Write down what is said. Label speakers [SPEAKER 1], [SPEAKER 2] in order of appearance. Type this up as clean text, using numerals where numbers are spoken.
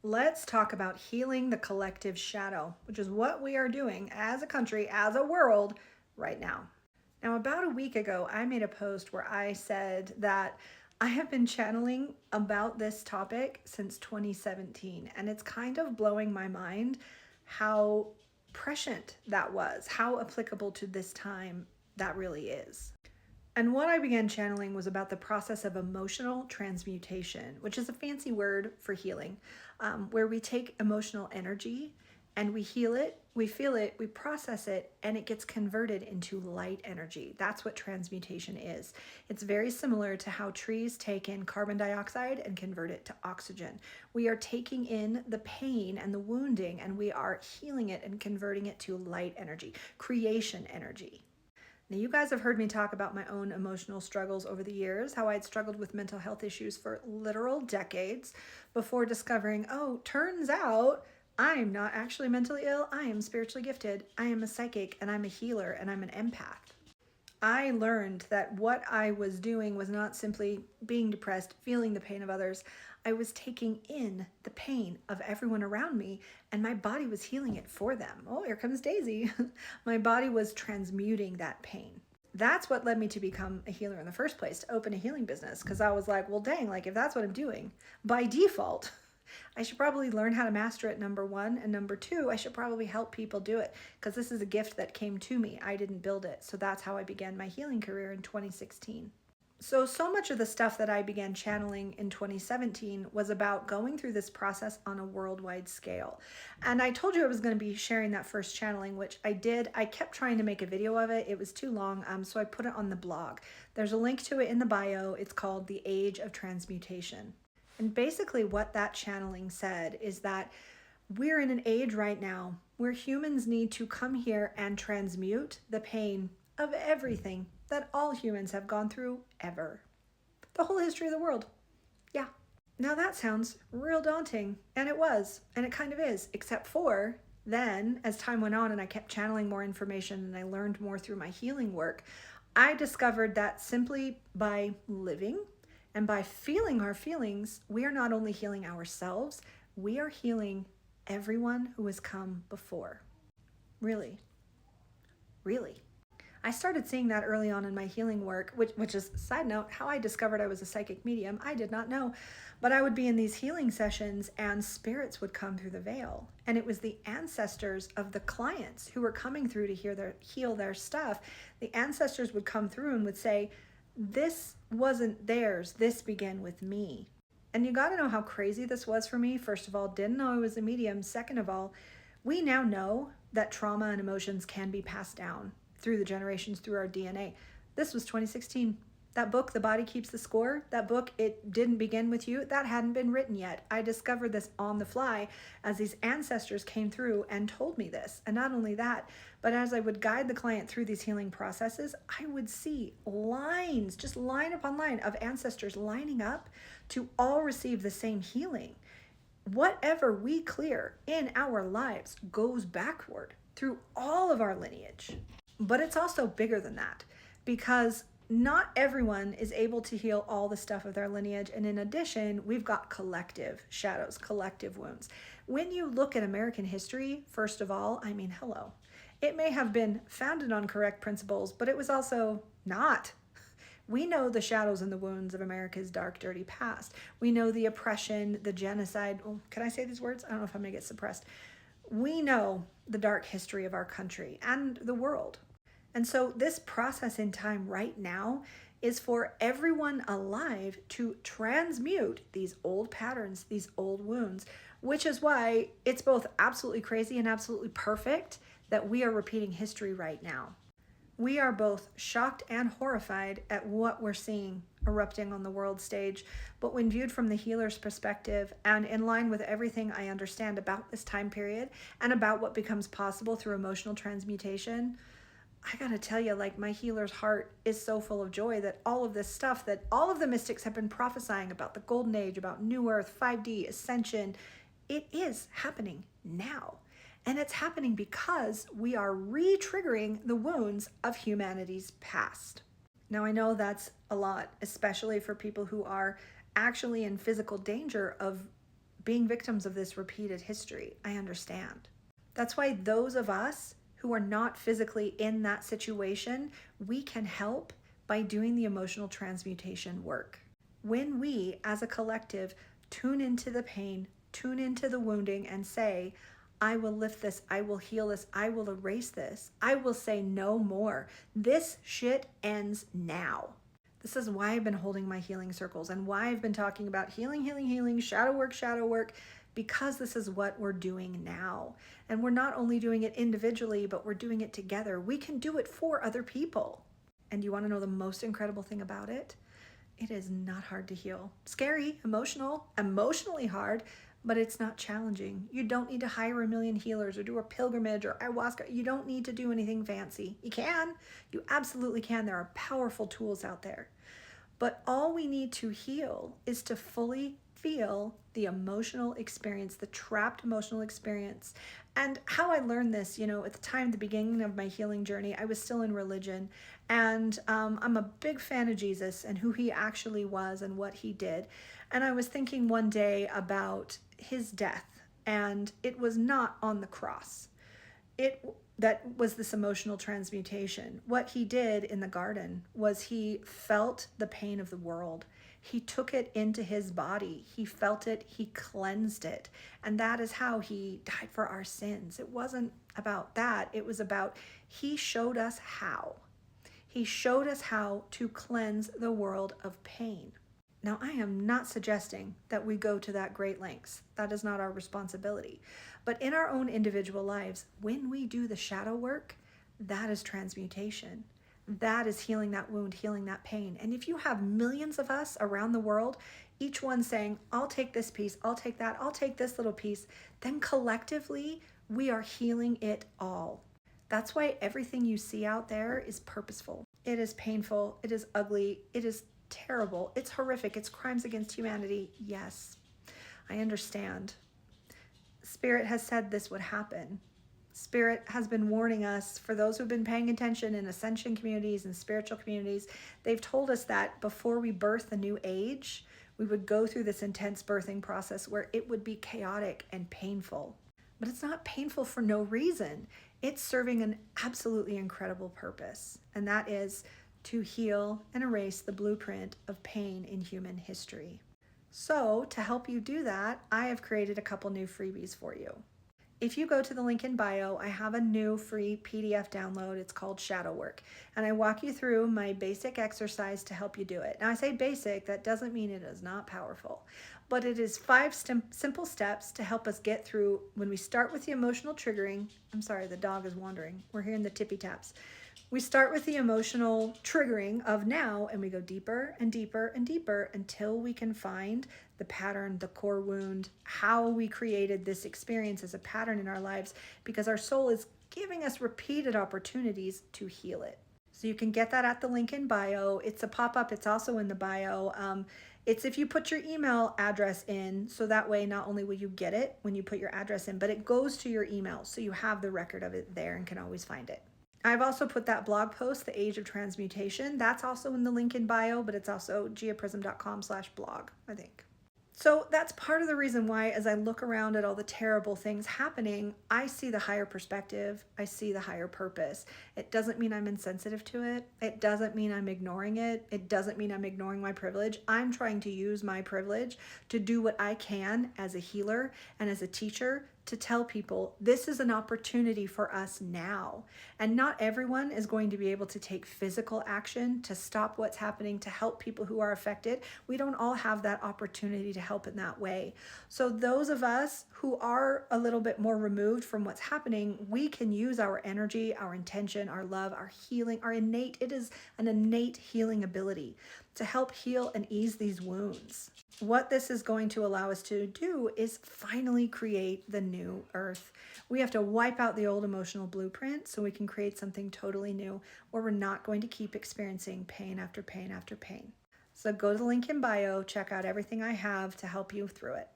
[SPEAKER 1] Let's talk about healing the collective shadow, which is what we are doing as a country, as a world right now. Now, about a week ago, I made a post where I said that I have been channeling about this topic since 2017, and it's kind of blowing my mind how prescient that was, how applicable to this time that really is. And what I began channeling was about the process of emotional transmutation, which is a fancy word for healing, where we take emotional energy and we heal it, we feel it, we process it, and it gets converted into light energy. That's what transmutation is. It's very similar to how trees take in carbon dioxide and convert it to oxygen. We are taking in the pain and the wounding, and we are healing it and converting it to light energy, creation energy. Now, you guys have heard me talk about my own emotional struggles over the years, how I'd struggled with mental health issues for literal decades before discovering, oh, turns out I'm not actually mentally ill. I am spiritually gifted. I am a psychic and I'm a healer and I'm an empath. I learned that what I was doing was not simply being depressed, feeling the pain of others. I was taking in the pain of everyone around me, and my body was healing it for them. Oh, here comes Daisy. My body was transmuting that pain. That's what led me to become a healer in the first place, to open a healing business, because I was like, well, dang, like if that's what I'm doing, by default, I should probably learn how to master it, number one. And number two, I should probably help people do it, because this is a gift that came to me. I didn't build it. So that's how I began my healing career in 2016. So much of the stuff that I began channeling in 2017 was about going through this process on a worldwide scale. And I told you I was going to be sharing that first channeling, which I did. I kept trying to make a video of it. It was too long, so I put it on the blog. There's a link to it in the bio. It's called The Age of Transmutation. And basically what that channeling said is that we're in an age right now where humans need to come here and transmute the pain of everything that all humans have gone through ever. The whole history of the world. Yeah. Now that sounds real daunting, and it was, and it kind of is, except for then, as time went on and I kept channeling more information and I learned more through my healing work, I discovered that simply by living and by feeling our feelings, we are not only healing ourselves, we are healing everyone who has come before. Really. Really. I started seeing that early on in my healing work, which is, side note, how I discovered I was a psychic medium. I did not know, but I would be in these healing sessions and spirits would come through the veil. And it was the ancestors of the clients who were coming through to heal their stuff. The ancestors would come through and would say, this wasn't theirs, this began with me. And you got to know how crazy this was for me. First of all, didn't know I was a medium. Second of all, we now know that trauma and emotions can be passed down through the generations, through our DNA. This was 2016. That book, The Body Keeps the Score, that book, It Didn't Begin With You, that hadn't been written yet. I discovered this on the fly as these ancestors came through and told me this. And not only that, but as I would guide the client through these healing processes, I would see lines, just line upon line of ancestors lining up to all receive the same healing. Whatever we clear in our lives goes backward through all of our lineage. But it's also bigger than that, because not everyone is able to heal all the stuff of their lineage. And in addition, we've got collective shadows, collective wounds. When you look at American history, first of all, I mean, hello. It may have been founded on correct principles, but it was also not. We know the shadows and the wounds of America's dark, dirty past. We know the oppression, the genocide. Oh, can I say these words? I don't know if I'm going to get suppressed. We know the dark history of our country and the world. And so this process in time right now is for everyone alive to transmute these old patterns, these old wounds, which is why it's both absolutely crazy and absolutely perfect that we are repeating history right now. We are both shocked and horrified at what we're seeing erupting on the world stage, but when viewed from the healer's perspective and in line with everything I understand about this time period and about what becomes possible through emotional transmutation, I gotta tell you, like, my healer's heart is so full of joy that all of this stuff that all of the mystics have been prophesying about, the golden age, about new earth, 5D, ascension, it is happening now. And it's happening because we are re-triggering the wounds of humanity's past. Now, I know that's a lot, especially for people who are actually in physical danger of being victims of this repeated history. I understand. That's why those of us who are not physically in that situation, we can help by doing the emotional transmutation work. When we, as a collective, tune into the pain, tune into the wounding, and say, I will lift this, I will heal this, I will erase this, I will say no more. This shit ends now. This is why I've been holding my healing circles and why I've been talking about healing, shadow work, because this is what we're doing now. And we're not only doing it individually, but we're doing it together. We can do it for other people. And you want to know the most incredible thing about it? It is not hard to heal. Scary, emotionally hard, but it's not challenging. You don't need to hire a million healers or do a pilgrimage or ayahuasca. You don't need to do anything fancy. You can. You absolutely can. There are powerful tools out there. But all we need to heal is to fully feel the emotional experience, the trapped emotional experience. And how I learned this, at the time, the beginning of my healing journey, I was still in religion. And I'm a big fan of Jesus and who he actually was and what he did. And I was thinking one day about his death, and it was not on the cross. That was this emotional transmutation. What he did in the garden was he felt the pain of the world. He took it into his body. He felt it. He cleansed it. And that is how he died for our sins. It wasn't about that. It was about he showed us how. He showed us how to cleanse the world of pain. Now, I am not suggesting that we go to that great lengths. That is not our responsibility. But in our own individual lives, when we do the shadow work, that is transmutation. That is healing that wound, healing that pain. And if you have millions of us around the world, each one saying, I'll take this piece, I'll take that, I'll take this little piece, then collectively, we are healing it all. That's why everything you see out there is purposeful. It is painful. It is ugly. It is terrible. It's horrific. It's crimes against humanity. Yes, I understand. Spirit has said this would happen. Spirit has been warning us, for those who've been paying attention in ascension communities and spiritual communities, they've told us that before we birth a new age, we would go through this intense birthing process where it would be chaotic and painful. But it's not painful for no reason. It's serving an absolutely incredible purpose, and that is to heal and erase the blueprint of pain in human history. So to help you do that, I have created a couple new freebies for you. If you go to the link in bio, I have a new free PDF download. It's called Shadow Work. And I walk you through my basic exercise to help you do it. Now, I say basic, that doesn't mean it is not powerful. But it is 5 simple steps to help us get through when we start with the emotional triggering. I'm sorry, the dog is wandering. We're hearing the tippy taps. We start with the emotional triggering of now, and we go deeper and deeper and deeper until we can find the pattern, the core wound, how we created this experience as a pattern in our lives, because our soul is giving us repeated opportunities to heal it. So you can get that at the link in bio. It's a pop-up. It's also in the bio. It's if you put your email address in, so that way not only will you get it when you put your address in, but it goes to your email, so you have the record of it there and can always find it. I've also put that blog post, The Age of Transmutation. That's also in the link in bio, but it's also giaprism.com/blog, I think. So that's part of the reason why, as I look around at all the terrible things happening, I see the higher perspective. I see the higher purpose. It doesn't mean I'm insensitive to it. It doesn't mean I'm ignoring it. It doesn't mean I'm ignoring my privilege. I'm trying to use my privilege to do what I can as a healer and as a teacher to tell people this is an opportunity for us now. And not everyone is going to be able to take physical action to stop what's happening, to help people who are affected. We don't all have that opportunity to help in that way. So those of us who are a little bit more removed from what's happening, we can use our energy, our intention, our love, our healing, it is an innate healing ability to help heal and ease these wounds. What this is going to allow us to do is finally create the new earth. We have to wipe out the old emotional blueprint so we can create something totally new where we're not going to keep experiencing pain after pain after pain. So go to the link in bio, check out everything I have to help you through it.